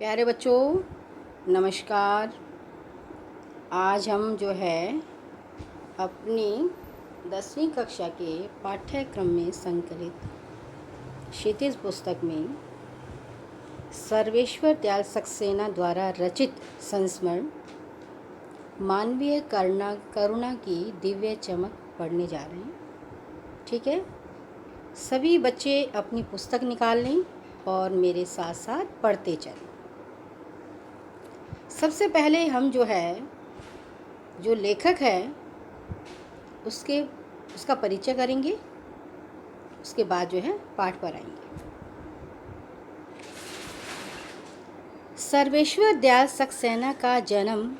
प्यारे बच्चों, नमस्कार। आज हम जो है अपनी 10वीं कक्षा के पाठ्यक्रम में संकलित क्षितिज पुस्तक में सर्वेश्वर दयाल सक्सेना द्वारा रचित संस्मरण मानवीय करुणा की दिव्य चमक पढ़ने जा रहे हैं। ठीक है, सभी बच्चे अपनी पुस्तक निकाल लें और मेरे साथ साथ पढ़ते चलें। सबसे पहले हम जो लेखक है उसका परिचय करेंगे, उसके बाद पाठ पर आएंगे। सर्वेश्वर दयाल सक्सेना का जन्म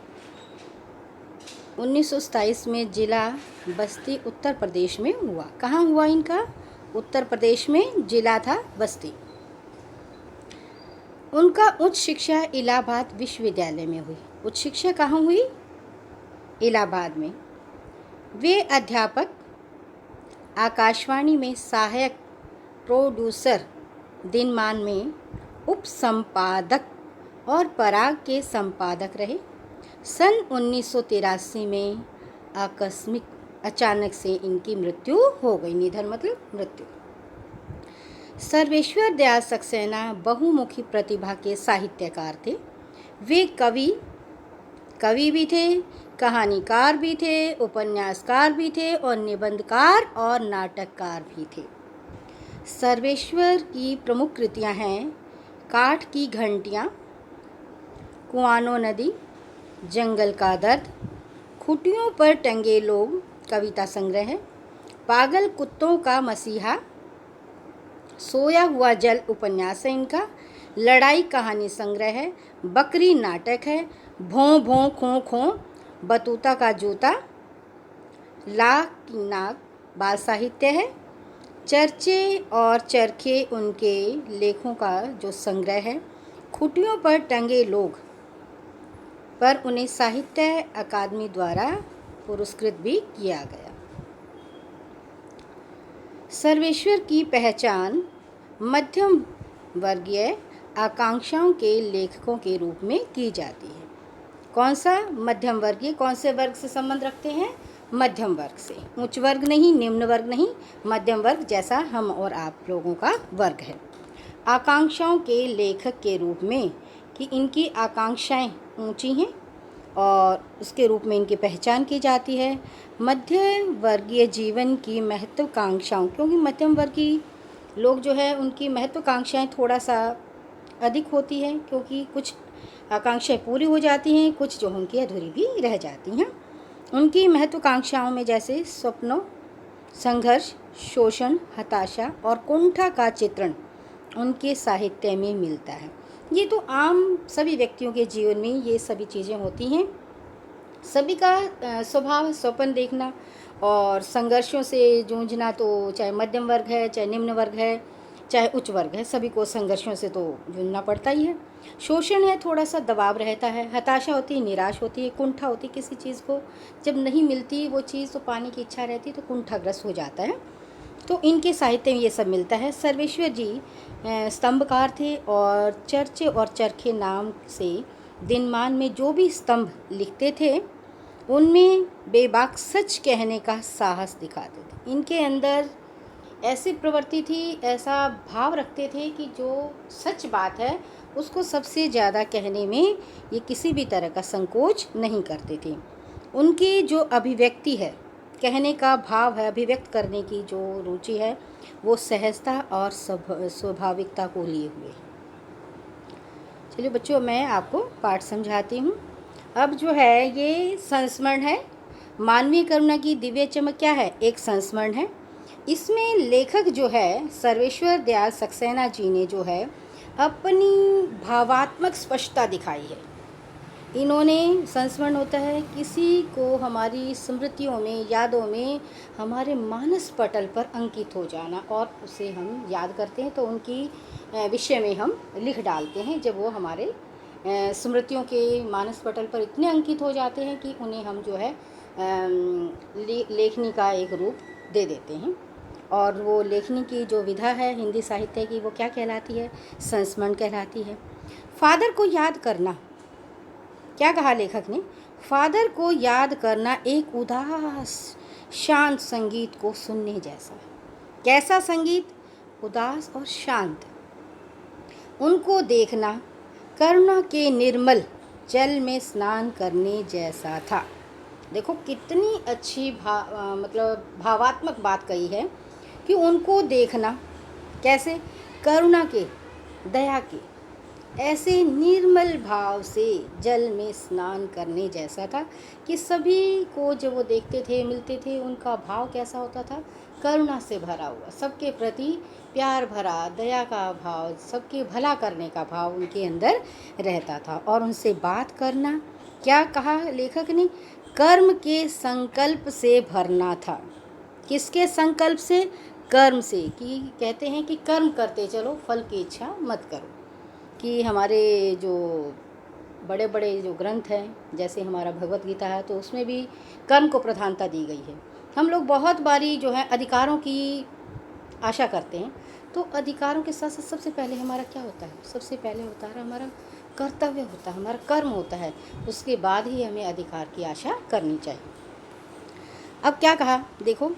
1927 में जिला बस्ती उत्तर प्रदेश में हुआ। कहाँ हुआ इनका? उत्तर प्रदेश में जिला था बस्ती। उनका उच्च शिक्षा इलाहाबाद विश्वविद्यालय में हुई। उच्च शिक्षा कहाँ हुई? इलाहाबाद में। वे अध्यापक, आकाशवाणी में सहायक प्रोड्यूसर, दिनमान में उप संपादक और पराग के संपादक रहे। सन 1983 में अचानक से इनकी मृत्यु हो गई। निधन मतलब मृत्यु। सर्वेश्वर दयाल सक्सेना बहुमुखी प्रतिभा के साहित्यकार थे। वे कवि भी थे, कहानीकार भी थे, उपन्यासकार भी थे और निबंधकार और नाटककार भी थे। सर्वेश्वर की प्रमुख कृतियां हैं काठ की घंटियां, कुआनो नदी, जंगल का दर्द, खूंटियों पर टंगे लोग कविता संग्रह है, पागल कुत्तों का मसीहा, सोया हुआ जल उपन्यास है इनका, लड़ाई कहानी संग्रह है, बकरी नाटक है, भों भों खों खों, बतूता का जूता, लाख की नाक बाल साहित्य है, चर्चे और चरखे उनके लेखों का जो संग्रह है, खूंटियों पर टंगे लोग पर उन्हें साहित्य अकादमी द्वारा पुरस्कृत भी किया गया। सर्वेश्वर की पहचान मध्यम वर्गीय आकांक्षाओं के लेखकों के रूप में की जाती है। कौन सा मध्यम वर्गीय? कौन से वर्ग से संबंध रखते हैं? मध्यम वर्ग से। उच्च वर्ग नहीं, निम्न वर्ग नहीं, मध्यम वर्ग जैसा हम और आप लोगों का वर्ग है। आकांक्षाओं के लेखक के रूप में कि इनकी आकांक्षाएं ऊंची हैं और उसके रूप में इनकी पहचान की जाती है। मध्य वर्गीय जीवन की महत्वाकांक्षाओं, क्योंकि मध्यम वर्गीय लोग उनकी महत्वाकांक्षाएं थोड़ा सा अधिक होती है, क्योंकि कुछ आकांक्षाएं पूरी हो जाती हैं, कुछ जो उनकी अधूरी भी रह जाती हैं। उनकी महत्वाकांक्षाओं में जैसे स्वप्नों, संघर्ष, शोषण, हताशा और कुंठा का चित्रण उनके साहित्य में मिलता है। ये तो आम सभी व्यक्तियों के जीवन में ये सभी चीज़ें होती हैं। सभी का स्वभाव स्वप्न देखना और संघर्षों से जूझना, तो चाहे मध्यम वर्ग है, चाहे निम्न वर्ग है, चाहे उच्च वर्ग है, सभी को संघर्षों से तो जूझना पड़ता ही है। शोषण है, थोड़ा सा दबाव रहता है। हताशा होती है, निराश होती है, कुंठा होती है, किसी चीज़ को जब नहीं मिलती वो चीज़ तो पाने की इच्छा रहती है तो कुंठाग्रस्त हो जाता है। तो इनके साहित्य में ये सब मिलता है। सर्वेश्वर जी स्तंभकार थे और चर्चे और चरखे नाम से दिनमान में जो भी स्तंभ लिखते थे उनमें बेबाक सच कहने का साहस दिखाते थे। इनके अंदर ऐसी प्रवृत्ति थी, ऐसा भाव रखते थे कि जो सच बात है उसको सबसे ज़्यादा कहने में ये किसी भी तरह का संकोच नहीं करते थे। उनकी जो अभिव्यक्ति है, कहने का भाव है, अभिव्यक्त करने की जो रुचि है, वो सहजता और स्वाभाविकता को लिए हुए है। चलिए बच्चों, मैं आपको पाठ समझाती हूँ। अब ये संस्मरण है, मानवीय करुणा की दिव्य चमक। क्या है? एक संस्मरण है। इसमें लेखक सर्वेश्वर दयाल सक्सेना जी ने अपनी भावात्मक स्पष्टता दिखाई है। इन्होंने संस्मरण होता है किसी को हमारी स्मृतियों में, यादों में, हमारे मानस पटल पर अंकित हो जाना और उसे हम याद करते हैं तो उनकी विषय में हम लिख डालते हैं। जब वो हमारे स्मृतियों के मानस पटल पर इतने अंकित हो जाते हैं कि उन्हें हम लेखनी का एक रूप दे देते हैं। और वो लेखनी की जो विधा है हिंदी साहित्य की वो क्या कहलाती है? संस्मरण कहलाती है। फादर को याद करना, क्या कहा लेखक ने? फादर को याद करना एक उदास शांत संगीत को सुनने जैसा है। कैसा संगीत? उदास और शांत। उनको देखना करुणा के निर्मल जल में स्नान करने जैसा था। देखो कितनी अच्छी मतलब भावात्मक बात कही है कि उनको देखना कैसे? करुणा के, दया के ऐसे निर्मल भाव से जल में स्नान करने जैसा था कि सभी को जब वो देखते थे, मिलते थे, उनका भाव कैसा होता था? करुणा से भरा हुआ, सबके प्रति प्यार भरा, दया का भाव, सबके भला करने का भाव उनके अंदर रहता था। और उनसे बात करना, क्या कहा लेखक ने? कर्म के संकल्प से भरना था। किसके संकल्प से? कर्म से। कि कहते हैं कि कर्म करते चलो, फल की इच्छा मत करो। कि हमारे जो बड़े बड़े जो ग्रंथ हैं, जैसे हमारा भगवत गीता है, तो उसमें भी कर्म को प्रधानता दी गई है। हम लोग बहुत बारी जो है अधिकारों की आशा करते हैं, तो अधिकारों के साथ साथ सबसे पहले हमारा क्या होता है? सबसे पहले होता है हमारा कर्तव्य, होता है हमारा कर्म होता है, उसके बाद ही हमें अधिकार की आशा करनी चाहिए। अब क्या कहा देखो,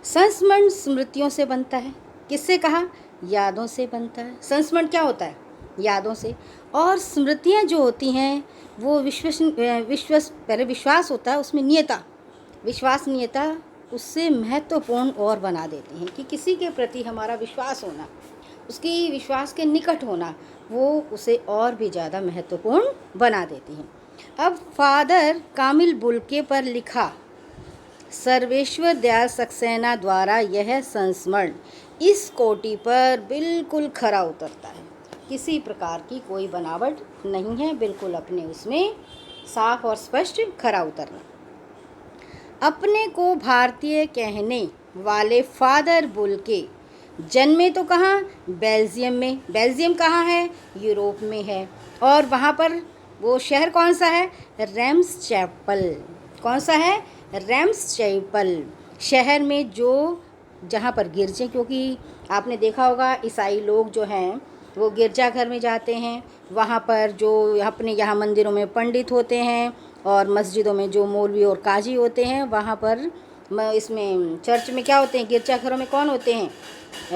संस्मरण स्मृतियों से बनता है। किससे कहा? यादों से बनता है। संस्मरण क्या होता है? यादों से। और स्मृतियाँ जो होती हैं वो पहले विश्वास होता है, उसमें नियता, विश्वसनीयता उससे महत्वपूर्ण और बना देती हैं। कि किसी के प्रति हमारा विश्वास होना, उसकी विश्वास के निकट होना, वो उसे और भी ज़्यादा महत्वपूर्ण बना देती हैं। अब फादर कामिल बुल्के पर लिखा सर्वेश्वर दयाल सक्सेना द्वारा यह संस्मरण इस कोटि पर बिल्कुल खरा उतरता है। किसी प्रकार की कोई बनावट नहीं है, बिल्कुल अपने उसमें साफ और स्पष्ट खरा उतरना। अपने को भारतीय कहने वाले फादर बुल्के जन्मे तो कहाँ? बेल्जियम में। बेल्जियम कहाँ है? यूरोप में है। और वहाँ पर वो शहर कौन सा है? Reims chapel. कौन सा है? रेम्स चैपल शहर में, जो जहाँ पर गिरजे, क्योंकि आपने देखा होगा ईसाई लोग जो हैं वो गिरजाघर में जाते हैं। वहाँ पर जो अपने यहाँ मंदिरों में पंडित होते हैं और मस्जिदों में जो मौलवी और काजी होते हैं, वहाँ पर इसमें चर्च में क्या होते हैं? गिरजाघरों में कौन होते हैं?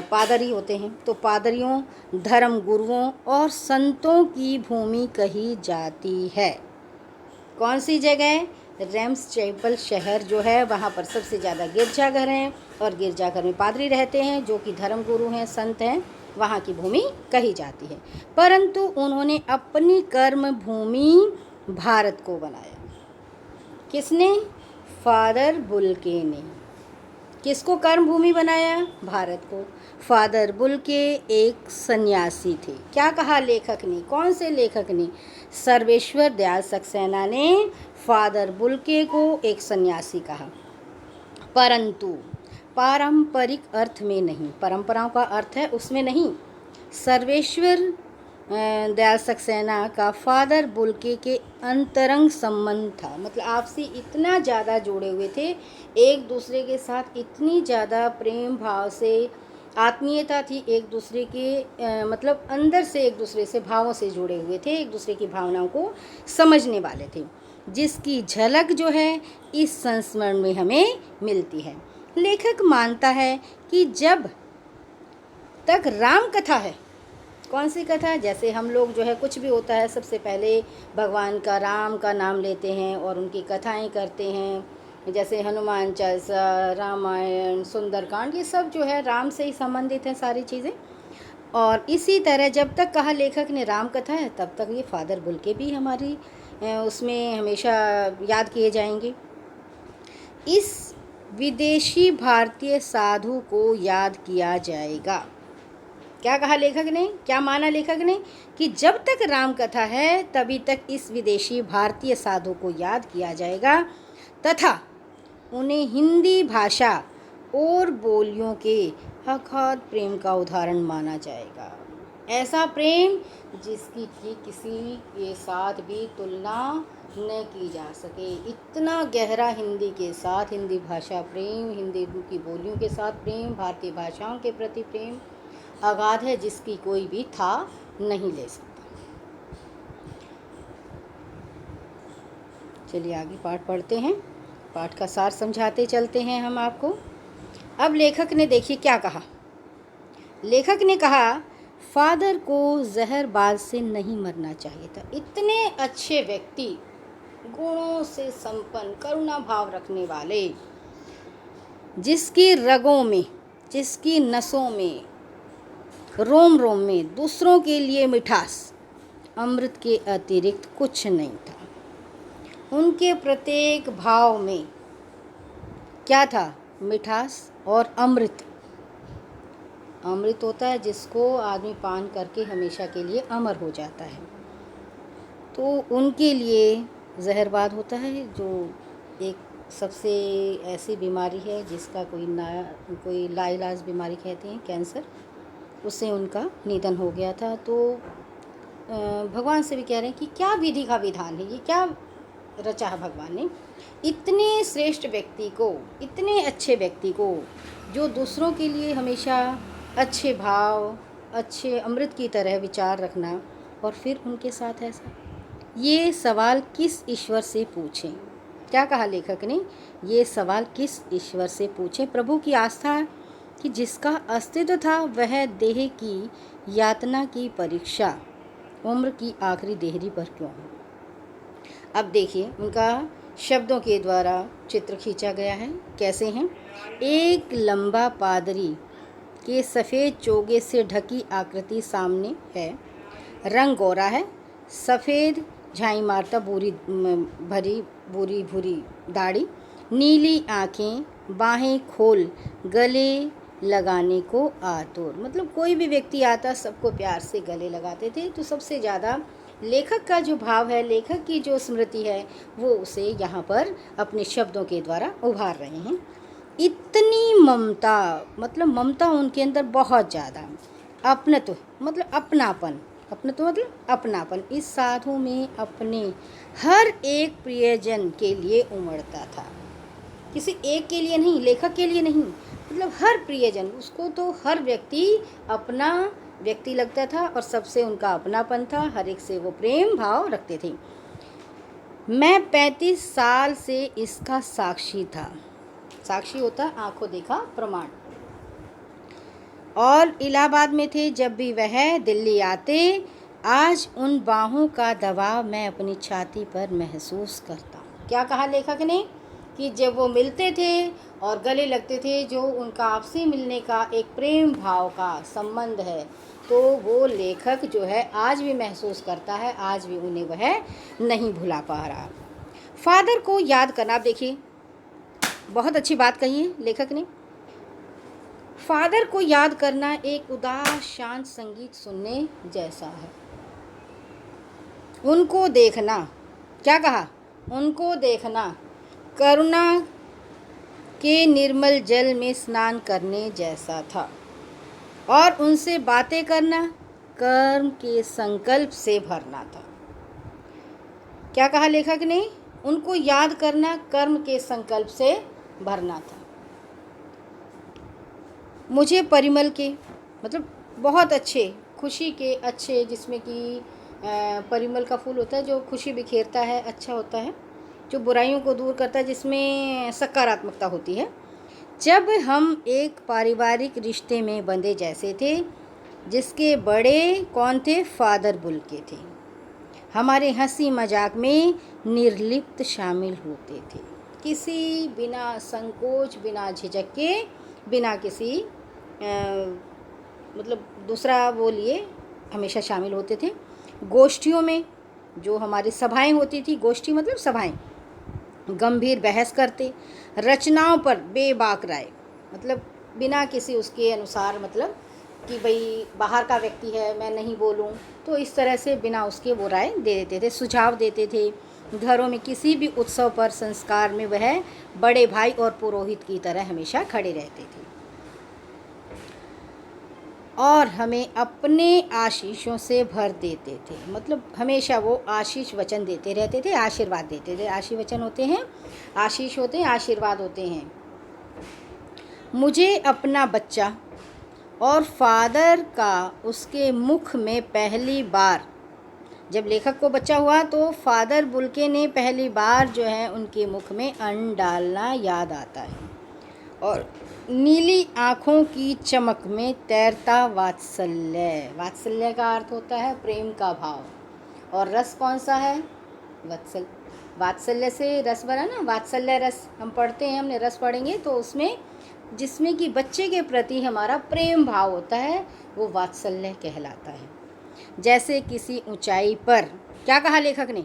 पादरी होते हैं। तो पादरियों, धर्म गुरुओं और संतों की भूमि कही जाती है। कौन सी जगह? रेम्स चैपल शहर जो है, वहाँ पर सबसे ज़्यादा गिरजाघर हैं और गिरजाघर में पादरी रहते हैं जो कि धर्म गुरु हैं, संत हैं, वहाँ की भूमि कही जाती है। परंतु उन्होंने अपनी कर्म भूमि भारत को बनाया। किसने? फादर बुल्के ने। किसको कर्म भूमि बनाया? भारत को। फादर बुल्के एक सन्यासी थे। क्या कहा लेखक ने? कौन से लेखक ने? सर्वेश्वर दयाल सक्सेना ने फादर बुल्के को एक सन्यासी कहा, परंतु पारंपरिक अर्थ में नहीं। परंपराओं का अर्थ है उसमें नहीं। सर्वेश्वर दयाल सक्सेना का फादर बुल्के के अंतरंग संबंध था। मतलब आपसे इतना ज़्यादा जुड़े हुए थे, एक दूसरे के साथ इतनी ज़्यादा प्रेम भाव से आत्मीयता थी एक दूसरे के, मतलब अंदर से एक दूसरे से भावों से जुड़े हुए थे, एक दूसरे की भावनाओं को समझने वाले थे, जिसकी झलक जो है इस संस्मरण में हमें मिलती है। लेखक मानता है कि जब तक राम कथा है, कौन सी कथा? जैसे हम लोग जो है कुछ भी होता है सबसे पहले भगवान का, राम का नाम लेते हैं और उनकी कथाएं करते हैं। जैसे हनुमान चालीसा, रामायण, सुंदरकांड, ये सब जो है राम से ही संबंधित हैं सारी चीज़ें। और इसी तरह जब तक कहा लेखक ने राम कथा है, तब तक ये फादर बुल्के भी हमारी उसमें हमेशा याद किए जाएंगे। इस विदेशी भारतीय साधु को याद किया जाएगा। क्या कहा लेखक ने? क्या माना लेखक ने? कि जब तक राम कथा है तभी तक इस विदेशी भारतीय साधु को याद किया जाएगा तथा उन्हें हिंदी भाषा और बोलियों के अगाध प्रेम का उदाहरण माना जाएगा। ऐसा प्रेम जिसकी की किसी के साथ भी तुलना न की जा सके। इतना गहरा हिंदी के साथ, हिंदी भाषा प्रेम, हिंदी की बोलियों के साथ प्रेम, भारतीय भाषाओं के प्रति प्रेम अगाध है, जिसकी कोई भी था नहीं ले सकता। चलिए आगे पाठ पढ़ते हैं, पाठ का सार समझाते चलते हैं हम आपको। अब लेखक ने देखिए क्या कहा। लेखक ने कहा फादर को जहरबाज से नहीं मरना चाहिए था। इतने अच्छे व्यक्ति, गुणों से संपन्न, करुणा भाव रखने वाले, जिसकी रगों में, जिसकी नसों में, रोम रोम में दूसरों के लिए मिठास, अमृत के अतिरिक्त कुछ नहीं था। उनके प्रत्येक भाव में क्या था? मिठास और अमृत। अमृत होता है जिसको आदमी पान करके हमेशा के लिए अमर हो जाता है। तो उनके लिए जहरबाद होता है, जो एक सबसे ऐसी बीमारी है जिसका कोई लाइलाज बीमारी कहते हैं, कैंसर, उससे उनका निधन हो गया था। तो भगवान से भी कह रहे हैं कि क्या विधि का विधान है, ये क्या रचा है भगवान ने। इतने श्रेष्ठ व्यक्ति को, इतने अच्छे व्यक्ति को, जो दूसरों के लिए हमेशा अच्छे भाव, अच्छे अमृत की तरह विचार रखना, और फिर उनके साथ ऐसा। ये सवाल किस ईश्वर से पूछें? क्या कहा लेखक ने? ये सवाल किस ईश्वर से पूछें? प्रभु की आस्था कि जिसका अस्तित्व था वह देह की यातना की परीक्षा उम्र की आखिरी देहरी पर क्यों हो? अब देखिए उनका शब्दों के द्वारा चित्र खींचा गया है। कैसे हैं? एक लंबा पादरी के सफ़ेद चोगे से ढकी आकृति सामने है। रंग गोरा है, सफ़ेद झाई मारता भूरी भूरी दाढ़ी, नीली आँखें, बाहें खोल गले लगाने को आतुर। मतलब कोई भी व्यक्ति आता सबको प्यार से गले लगाते थे। तो सबसे ज़्यादा लेखक का जो भाव है, लेखक की जो स्मृति है, वो उसे यहाँ पर अपने शब्दों के द्वारा उभार रहे हैं। इतनी ममता, मतलब ममता उनके अंदर बहुत ज़्यादा। अपनत्व मतलब अपनापन, अपनत्व मतलब अपनापन। इस साधु में अपने हर एक प्रियजन के लिए उमड़ता था, किसी एक के लिए नहीं, लेखक के लिए नहीं, मतलब हर प्रियजन, उसको तो हर व्यक्ति अपना व्यक्ति लगता था और सबसे उनका अपनापन था। हर एक से वो प्रेम भाव रखते थे। मैं 35 साल से इसका साक्षी था। साक्षी होता आंखों देखा प्रमाण। और इलाहाबाद में थे जब भी वह दिल्ली आते। आज उन बाहों का दबाव मैं अपनी छाती पर महसूस करता हूँ। क्या कहा लेखक ने? कि जब वो मिलते थे और गले लगते थे, जो उनका आपसी मिलने का एक प्रेम भाव का संबंध है, तो वो लेखक जो है आज भी महसूस करता है, आज भी उन्हें वह नहीं भुला पा रहा। फादर को याद करना। आप देखिए बहुत अच्छी बात कही है लेखक ने। फादर को याद करना एक उदास शांत संगीत सुनने जैसा है। उनको देखना, क्या कहा? उनको देखना करुणा के निर्मल जल में स्नान करने जैसा था, और उनसे बातें करना कर्म के संकल्प से भरना था। क्या कहा लेखक ने? उनको याद करना कर्म के संकल्प से भरना था। मुझे परिमल के, मतलब बहुत अच्छे, खुशी के अच्छे, जिसमें कि परिमल का फूल होता है जो खुशी बिखेरता है, अच्छा होता है, जो बुराइयों को दूर करता है, जिसमें सकारात्मकता होती है। जब हम एक पारिवारिक रिश्ते में बंधे जैसे थे, जिसके बड़े कौन थे? फादर बुल्के थे। हमारे हंसी मजाक में निर्लिप्त शामिल होते थे, किसी बिना संकोच, बिना झिझक के, बिना किसी मतलब दूसरा वो लिए हमेशा शामिल होते थे। गोष्ठियों में, जो हमारी सभाएं होती थी, गोष्ठी मतलब सभाएं, गंभीर बहस करते, रचनाओं पर बेबाक राय, मतलब बिना किसी उसके अनुसार, मतलब कि भाई बाहर का व्यक्ति है मैं नहीं बोलूं, तो इस तरह से बिना उसके वो राय दे देते थे, सुझाव देते थे। घरों में किसी भी उत्सव पर, संस्कार में वह बड़े भाई और पुरोहित की तरह हमेशा खड़े रहते थे। और हमें अपने आशीषों से भर देते थे। मतलब हमेशा वो आशीष वचन देते रहते थे, आशीर्वाद देते थे। आशीर्वचन होते हैं, आशीष होते हैं, आशीर्वाद होते हैं। मुझे अपना बच्चा और फादर का उसके मुख में पहली बार, जब लेखक को बच्चा हुआ तो फादर बुल्के ने पहली बार जो है उनके मुख में अन्न डालना याद आता है। और नीली आँखों की चमक में तैरता वात्सल्य। वात्सल्य का अर्थ होता है प्रेम का भाव। और रस कौन सा है? वात्सल्य से रस बना ना, वात्सल्य रस हम पढ़ते हैं, हमने रस पढ़ेंगे तो उसमें जिसमें कि बच्चे के प्रति हमारा प्रेम भाव होता है वो वात्सल्य कहलाता है। जैसे किसी ऊंचाई पर, क्या कहा लेखक ने?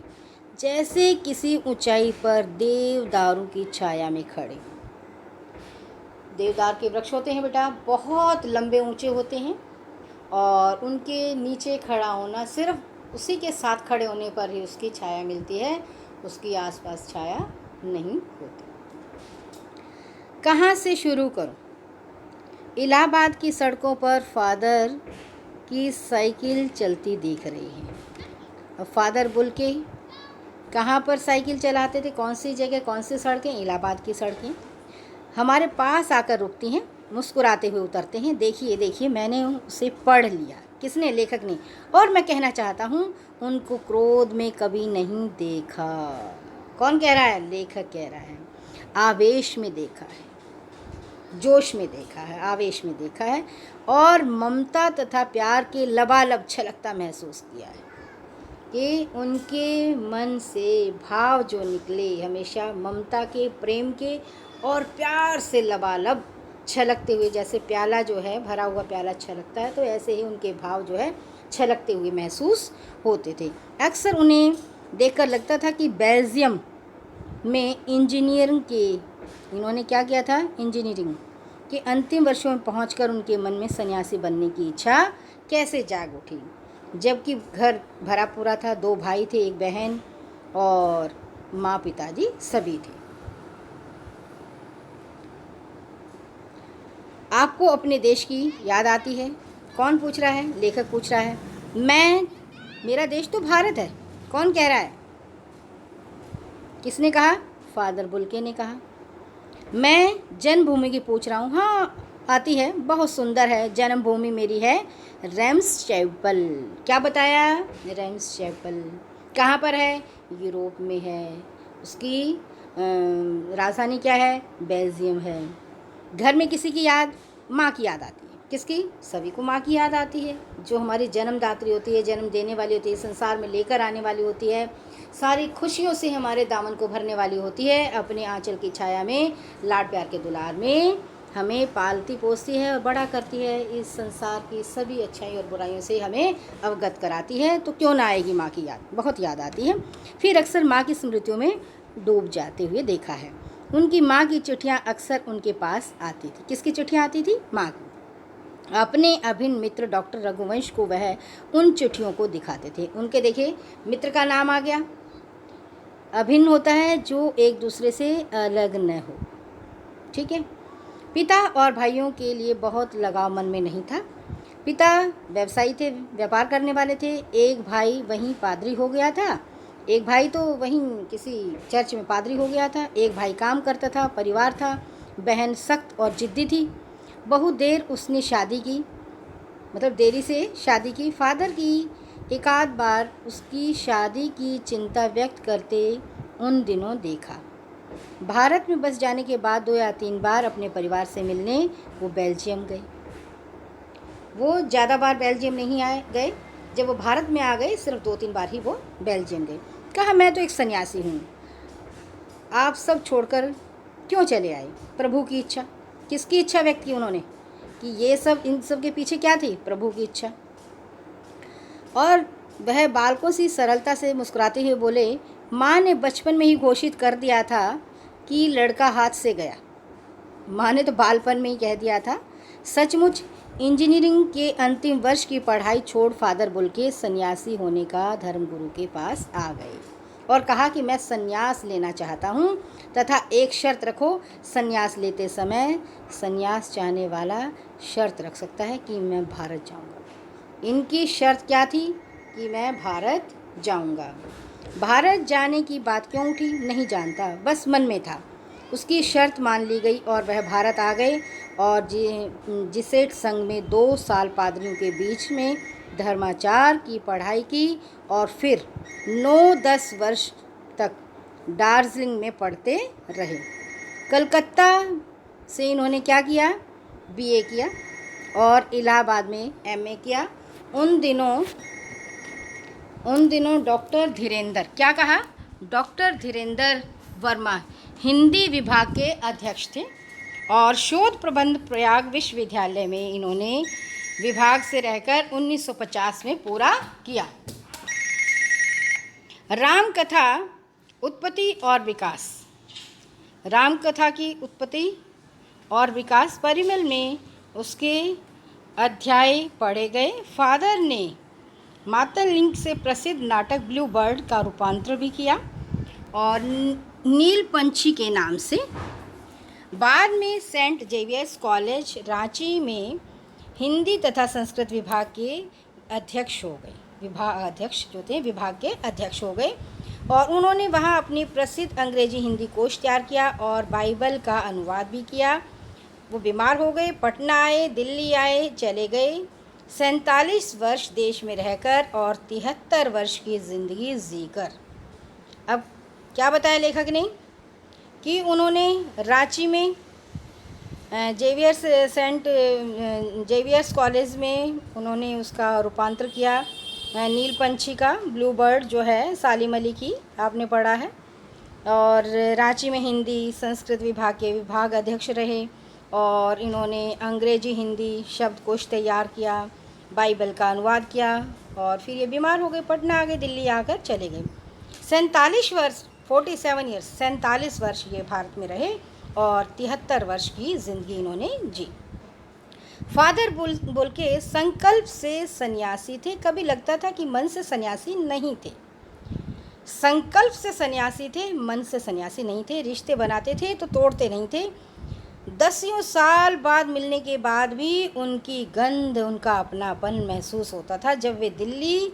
जैसे किसी ऊंचाई पर देवदारू की छाया में खड़े। देवदार के वृक्ष होते हैं बेटा, बहुत लंबे ऊंचे होते हैं और उनके नीचे खड़ा होना, सिर्फ उसी के साथ खड़े होने पर ही उसकी छाया मिलती है, उसकी आसपास छाया नहीं होती। कहाँ से शुरू करूँ? इलाहाबाद की सड़कों पर फादर की साइकिल चलती दिख रही है। अब फादर बुल्के कहाँ पर साइकिल चलाते थे? कौन सी जगह, कौन सी सड़कें? इलाहाबाद की सड़कें। हमारे पास आकर रुकती हैं, मुस्कुराते हुए उतरते हैं। देखिए देखिए, मैंने उसे पढ़ लिया। किसने? लेखक ने। और मैं कहना चाहता हूँ उनको क्रोध में कभी नहीं देखा। कौन कह रहा है? लेखक कह रहा है। आवेश में देखा है, जोश में देखा है, आवेश में देखा है और ममता तथा प्यार के लबालब छलकता महसूस किया है कि उनके मन से भाव जो निकले हमेशा ममता के, प्रेम के और प्यार से लबालब छलकते हुए। जैसे प्याला जो है, भरा हुआ प्याला छलकता है, तो ऐसे ही उनके भाव जो है छलकते हुए महसूस होते थे। अक्सर उन्हें देखकर लगता था कि बेल्जियम में इंजीनियरिंग के, इन्होंने क्या किया था? इंजीनियरिंग के अंतिम वर्षों में पहुंचकर उनके मन में सन्यासी बनने की इच्छा कैसे जाग उठी। जबकि घर भरा पूरा था, 2 भाई थे, 1 बहन और माँ पिताजी सभी थे। आपको अपने देश की याद आती है? कौन पूछ रहा है? लेखक पूछ रहा है। मेरा देश तो भारत है। कौन कह रहा है? किसने कहा? फादर बुल्के ने कहा। मैं जन्मभूमि की पूछ रहा हूँ। हाँ आती है, बहुत सुंदर है। जन्मभूमि मेरी है रेम्सचैपल। क्या बताया? रेम्सचैपल कहाँ पर है? यूरोप में है। उसकी राजधानी क्या है? बेल्जियम है। घर में किसी की याद? माँ की याद आती है। किसकी? सभी को माँ की याद आती है, जो हमारी जन्मदात्री होती है, जन्म देने वाली होती है, संसार में लेकर आने वाली होती है, सारी खुशियों से हमारे दामन को भरने वाली होती है। अपने आंचल की छाया में, लाड प्यार के दुलार में हमें पालती पोसती है और बड़ा करती है। इस संसार की सभी अच्छाई और बुराइयों से हमें अवगत कराती है। तो क्यों ना आएगी माँ की याद? बहुत याद आती है। फिर अक्सर माँ की स्मृतियों में डूब जाते हुए देखा है। उनकी माँ की चिट्ठियाँ अक्सर उनके पास आती थी। किसकी चिट्ठियाँ आती थी? माँ की। अपने अभिन्न मित्र डॉक्टर रघुवंश को वह उन चिट्ठियों को दिखाते थे। उनके देखिए मित्र का नाम आ गया। अभिन्न होता है जो एक दूसरे से अलग न हो। ठीक है। पिता और भाइयों के लिए बहुत लगाव मन में नहीं था। पिता व्यवसायी थे, व्यापार करने वाले थे। एक भाई वहीं पादरी हो गया था, एक भाई तो वहीं किसी चर्च में पादरी हो गया था। एक भाई काम करता था, परिवार था। बहन सख्त और जिद्दी थी। बहुत देर उसने शादी की, मतलब देरी से शादी की। फादर की एकाध बार उसकी शादी की चिंता व्यक्त करते उन दिनों देखा। भारत में बस जाने के बाद 2 या 3 बार अपने परिवार से मिलने वो बेल्जियम गए। वो ज़्यादा बार बेल्जियम नहीं गए। जब वो भारत में आ गए सिर्फ 2-3 बार ही वो बेल्जियम गए। कहा मैं तो एक सन्यासी हूँ, आप सब छोड़कर क्यों चले आए? प्रभु की इच्छा। किसकी इच्छा व्यक्त की उन्होंने? कि ये सब, इन सब के पीछे क्या थी? प्रभु की इच्छा। और वह बालकों सी सरलता से मुस्कुराते हुए बोले, माँ ने बचपन में ही घोषित कर दिया था कि लड़का हाथ से गया। माँ ने तो बालपन में ही कह दिया था। सचमुच इंजीनियरिंग के अंतिम वर्ष की पढ़ाई छोड़ फादर बुल्के सन्यासी होने का धर्मगुरु के पास आ गए। और कहा कि मैं संन्यास लेना चाहता हूँ तथा एक शर्त रखो, संन्यास लेते समय संन्यास चाहने वाला शर्त रख सकता है कि मैं भारत जाऊँगा। इनकी शर्त क्या थी कि मैं भारत जाऊँगा। भारत जाने की बात क्यों उठी नहीं जानता, बस मन में था। उसकी शर्त मान ली गई और वह भारत आ गए और जेसुइट संघ में 2 साल पादरियों के बीच में धर्माचार की पढ़ाई की और फिर 9-10 वर्ष तक दार्जिलिंग में पढ़ते रहे। कलकत्ता से इन्होंने क्या किया, बीए किया और इलाहाबाद में एमए किया। उन दिनों डॉक्टर धीरेंद्र, क्या कहा, डॉक्टर धीरेंद्र वर्मा हिंदी विभाग के अध्यक्ष थे और शोध प्रबंध प्रयाग विश्वविद्यालय में इन्होंने विभाग से रहकर 1950 में पूरा किया। रामकथा उत्पत्ति और विकास, रामकथा की उत्पत्ति और विकास परिमल में उसके अध्याय पढ़े गए। फादर ने मातलिंग से प्रसिद्ध नाटक ब्लू बर्ड का रूपांतर भी किया और नील पंछी के नाम से। बाद में सेंट जेवियर्स कॉलेज रांची में हिंदी तथा संस्कृत विभाग के अध्यक्ष हो गए, विभाग के अध्यक्ष हो गए और उन्होंने वहाँ अपनी प्रसिद्ध अंग्रेजी हिंदी कोश तैयार किया और बाइबल का अनुवाद भी किया। वो बीमार हो गए, पटना आए, दिल्ली आए, चले गए। 47 वर्ष देश में रहकर और 73 वर्ष की ज़िंदगी जीकर। अब क्या बताया लेखक ने कि उन्होंने रांची में सेंट जेवियर्स कॉलेज में उन्होंने उसका रूपांतर किया नील पंछी का, ब्लू बर्ड जो है सालिम अली की, आपने पढ़ा है। और रांची में हिंदी संस्कृत विभाग के विभाग अध्यक्ष रहे और इन्होंने अंग्रेजी हिंदी शब्दकोश तैयार किया, बाइबल का अनुवाद किया और फिर ये बीमार हो गए, पटना आ गए, दिल्ली आकर चले गए। 47 वर्ष ये भारत में रहे और 73 वर्ष की ज़िंदगी इन्होंने जी। फादर बुल्के संकल्प से सन्यासी थे। कभी लगता था कि मन से सन्यासी नहीं थे, संकल्प से सन्यासी थे, मन से सन्यासी नहीं थे। रिश्ते बनाते थे तो तोड़ते नहीं थे। 10 साल बाद मिलने के बाद भी उनकी गंध, उनका अपनापन महसूस होता था। जब वे दिल्ली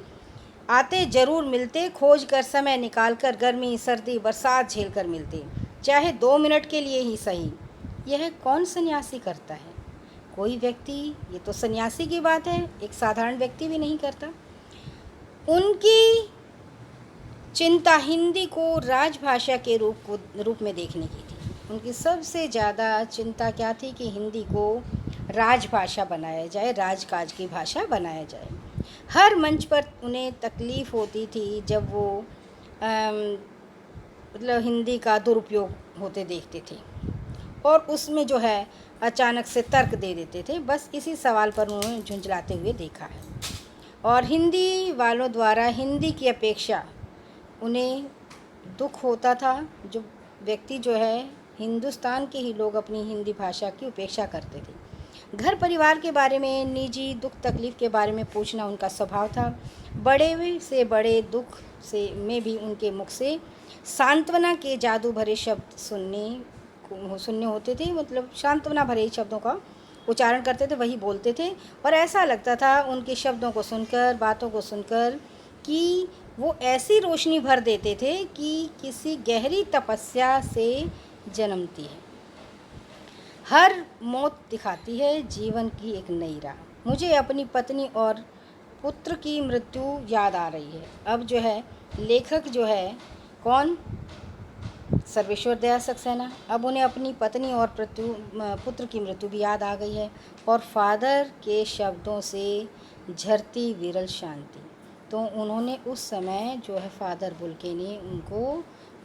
आते ज़रूर मिलते, खोज कर समय निकाल कर गर्मी सर्दी बरसात झेल कर मिलते, चाहे 2 मिनट के लिए ही सही। यह कौन सन्यासी करता है? कोई व्यक्ति, ये तो सन्यासी की बात है, एक साधारण व्यक्ति भी नहीं करता। उनकी चिंता हिंदी को राजभाषा के रूप में देखने की थी। उनकी सबसे ज़्यादा चिंता क्या थी कि हिंदी को राजभाषा बनाया जाए, राजकाज की भाषा बनाया जाए। हर मंच पर उन्हें तकलीफ़ होती थी जब वो मतलब हिंदी का दुरुपयोग होते देखते थे और उसमें जो है अचानक से तर्क दे देते थे। बस इसी सवाल पर उन्होंने झुंझलाते हुए देखा है और हिंदी वालों द्वारा हिंदी की अपेक्षा उन्हें दुख होता था। जो व्यक्ति जो है, हिंदुस्तान के ही लोग अपनी हिंदी भाषा की उपेक्षा करते थे। घर परिवार के बारे में, निजी दुख तकलीफ़ के बारे में पूछना उनका स्वभाव था। बड़े से बड़े दुख से में भी उनके मुख से सांत्वना के जादू भरे शब्द सुनने होते थे। मतलब सांत्वना भरे शब्दों का उच्चारण करते थे, वही बोलते थे और ऐसा लगता था उनके शब्दों को सुनकर, बातों को सुनकर कि वो ऐसी रोशनी भर देते थे कि किसी गहरी तपस्या से जन्मती है। हर मौत दिखाती है जीवन की एक नई राह। मुझे अपनी पत्नी और पुत्र की मृत्यु याद आ रही है। अब जो है लेखक जो है कौन, सर्वेश्वर दयाल सक्सेना। अब उन्हें अपनी पत्नी और पुत्र की मृत्यु भी याद आ गई है और फादर के शब्दों से झरती विरल शांति। तो उन्होंने उस समय जो है फादर बुल्के ने उनको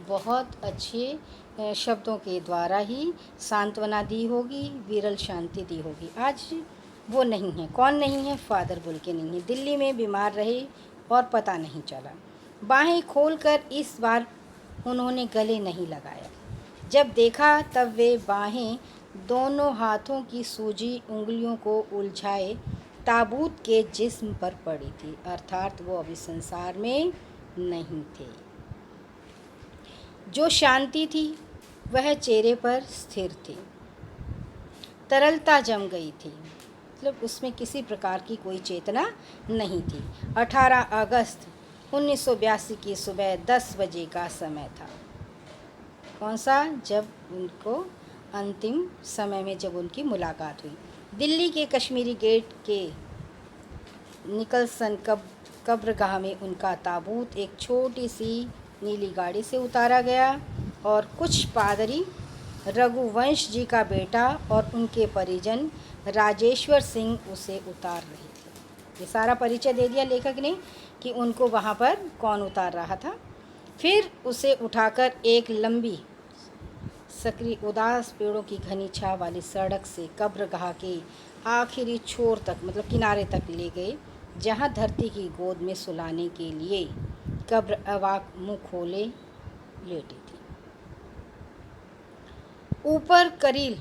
बहुत अच्छे शब्दों के द्वारा ही सांत्वना दी होगी, विरल शांति दी होगी। आज वो नहीं है। कौन नहीं है? फादर बुल्के नहीं है। दिल्ली में बीमार रहे और पता नहीं चला। बाहें खोलकर इस बार उन्होंने गले नहीं लगाया। जब देखा तब वे बाहें दोनों हाथों की सूजी उंगलियों को उलझाए ताबूत के जिस्म पर पड़ी थी, अर्थात वो अभी संसार में नहीं थे। जो शांति थी वह चेहरे पर स्थिर थी, तरलता जम गई थी, मतलब उसमें किसी प्रकार की कोई चेतना नहीं थी। 18 अगस्त 1982 की सुबह 10 बजे का समय था। कौन सा? जब उनको अंतिम समय में जब उनकी मुलाकात हुई। दिल्ली के कश्मीरी गेट के निकलसन कब्रगाह में उनका ताबूत एक छोटी सी नीली गाड़ी से उतारा गया और कुछ पादरी, रघुवंश जी का बेटा और उनके परिजन राजेश्वर सिंह उसे उतार रहे थे। ये सारा परिचय दे दिया लेखक ने कि उनको वहाँ पर कौन उतार रहा था। फिर उसे उठाकर एक लंबी सकरी उदास पेड़ों की घनी छाँव वाली सड़क से कब्रगाह के आखिरी छोर तक, मतलब किनारे तक ले गए, जहाँ धरती की गोद में सुलाने के लिए कब्र अवाक मुँह खोले लेटी थी। ऊपर करील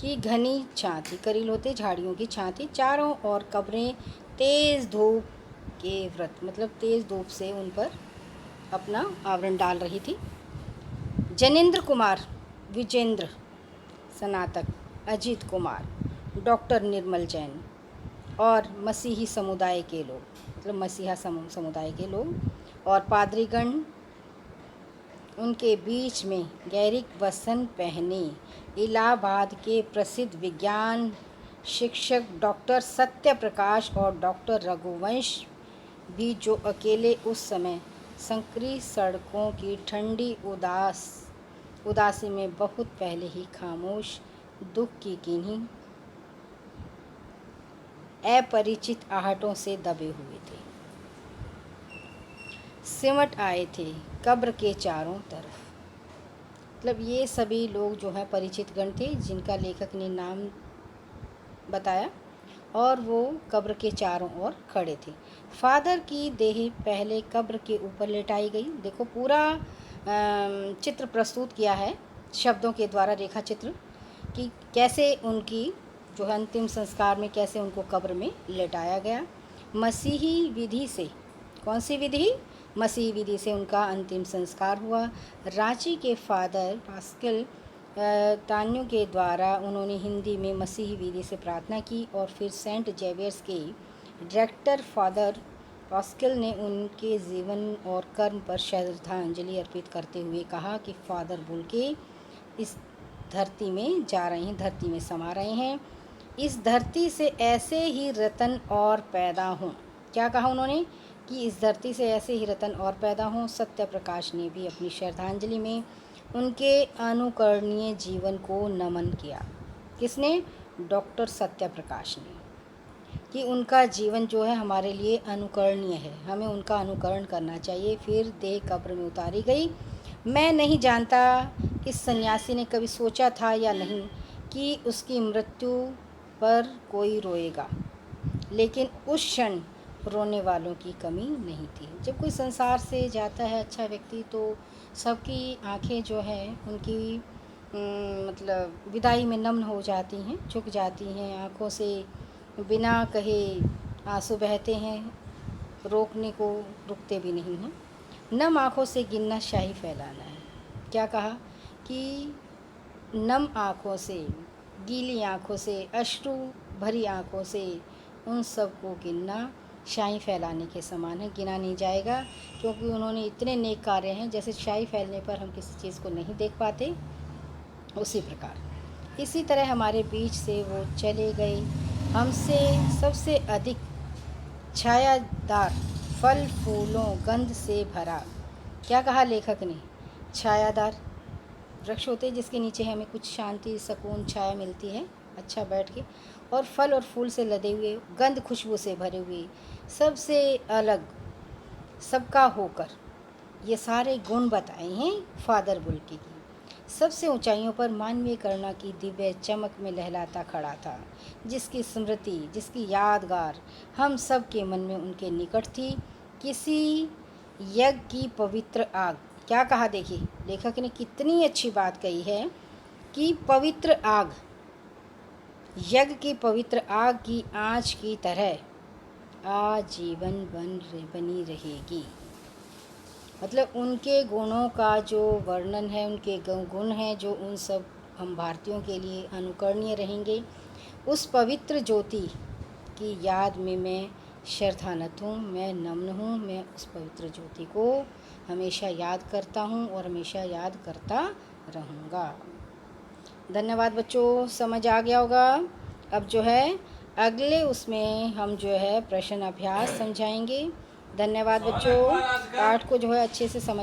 की घनी छाँ थी, करील होते झाड़ियों की छाँ थी। चारों ओर कब्रें तेज़ धूप के व्रत, मतलब तेज़ धूप से उन पर अपना आवरण डाल रही थी। जनेंद्र कुमार, विजेंद्र स्नातक, अजीत कुमार, डॉक्टर निर्मल जैन और मसीही समुदाय के लोग, मतलब मसीहा समुदाय के लोग और पादरीगण उनके बीच में गैरिक वस्त्र पहने इलाहाबाद के प्रसिद्ध विज्ञान शिक्षक डॉक्टर सत्य प्रकाश और डॉक्टर रघुवंश भी, जो अकेले उस समय संकरी सड़कों की ठंडी उदासी में बहुत पहले ही खामोश दुख की किन्हीं अपरिचित आहटों से दबे हुए थे, सिमट आए थे कब्र के चारों तरफ। मतलब ये सभी लोग जो है परिचित गण थे जिनका लेखक ने नाम बताया, और वो कब्र के चारों ओर खड़े थे। फादर की देह पहले कब्र के ऊपर लेटाई गई। देखो पूरा चित्र प्रस्तुत किया है शब्दों के द्वारा, रेखा चित्र, कि कैसे उनकी जो है अंतिम संस्कार में कैसे उनको कब्र में लेटाया गया। मसीही विधि से, कौन सी विधि? मसीही विधि से उनका अंतिम संस्कार हुआ। रांची के फादर पास्कल तान्यू के द्वारा उन्होंने हिंदी में मसीही विधि से प्रार्थना की और फिर सेंट जेवियर्स के डायरेक्टर फादर पास्कल ने उनके जीवन और कर्म पर श्रद्धांजलि अर्पित करते हुए कहा कि फादर बुल्के इस धरती में जा रहे हैं, धरती में समा रहे हैं। इस धरती से ऐसे ही रतन और पैदा हों। क्या कहा उन्होंने? कि इस धरती से ऐसे ही रतन और पैदा हों। सत्य प्रकाश ने भी अपनी श्रद्धांजलि में उनके अनुकरणीय जीवन को नमन किया। किसने? डॉक्टर सत्य प्रकाश ने, कि उनका जीवन जो है हमारे लिए अनुकरणीय है, हमें उनका अनुकरण करना चाहिए। फिर देह कब्र में उतारी गई। मैं नहीं जानता इस सन्यासी ने कभी सोचा था या नहीं कि उसकी मृत्यु पर कोई रोएगा, लेकिन उस क्षण रोने वालों की कमी नहीं थी। जब कोई संसार से जाता है अच्छा व्यक्ति, तो सबकी आंखें जो है उनकी मतलब विदाई में नम्न हो जाती हैं, झुक जाती हैं, आँखों से बिना कहे आंसू बहते हैं, रोकने को रुकते भी नहीं हैं। नम आँखों से गिनना शाही फैलाना है। क्या कहा? कि नम आँखों से, गीली आँखों से, अश्रु भरी आँखों से उन सब को गिनना शाही फैलाने के समान है, गिना नहीं जाएगा, क्योंकि उन्होंने इतने नेक कार्य हैं। जैसे शाही फैलने पर हम किसी चीज़ को नहीं देख पाते, उसी प्रकार इसी तरह हमारे बीच से वो चले गए, हमसे सबसे अधिक छायादार, फल फूलों गंध से भरा। क्या कहा लेखक ने? छायादार वृक्ष होते हैं जिसके नीचे हमें कुछ शांति, सुकून, छाया मिलती है अच्छा बैठ के, और फल और फूल से लदे हुए, गंध खुशबू से भरे हुए, सबसे अलग, सबका होकर, ये सारे गुण बताए हैं फादर बुल्के की। सबसे ऊंचाइयों पर मानवीय करुणा की दिव्य चमक में लहलाता खड़ा था, जिसकी स्मृति, जिसकी यादगार हम सब के मन में उनके निकट थी। किसी यज्ञ की पवित्र आग। क्या कहा? देखिए लेखक ने कितनी अच्छी बात कही है कि पवित्र आग, यज्ञ की पवित्र आग की आँच की तरह आजीवन बनी रहेगी। मतलब उनके गुणों का जो वर्णन है, उनके गुण हैं जो उन सब हम भारतीयों के लिए अनुकरणीय रहेंगे। उस पवित्र ज्योति की याद में मैं श्रद्धानत हूँ, मैं नम्न हूँ। मैं उस पवित्र ज्योति को हमेशा याद करता हूँ और हमेशा याद करता रहूँगा। धन्यवाद बच्चों, समझ आ गया होगा। अब जो है अगले उसमें हम जो है प्रश्न अभ्यास समझाएंगे। धन्यवाद बच्चों, पाठ को जो है अच्छे से समझ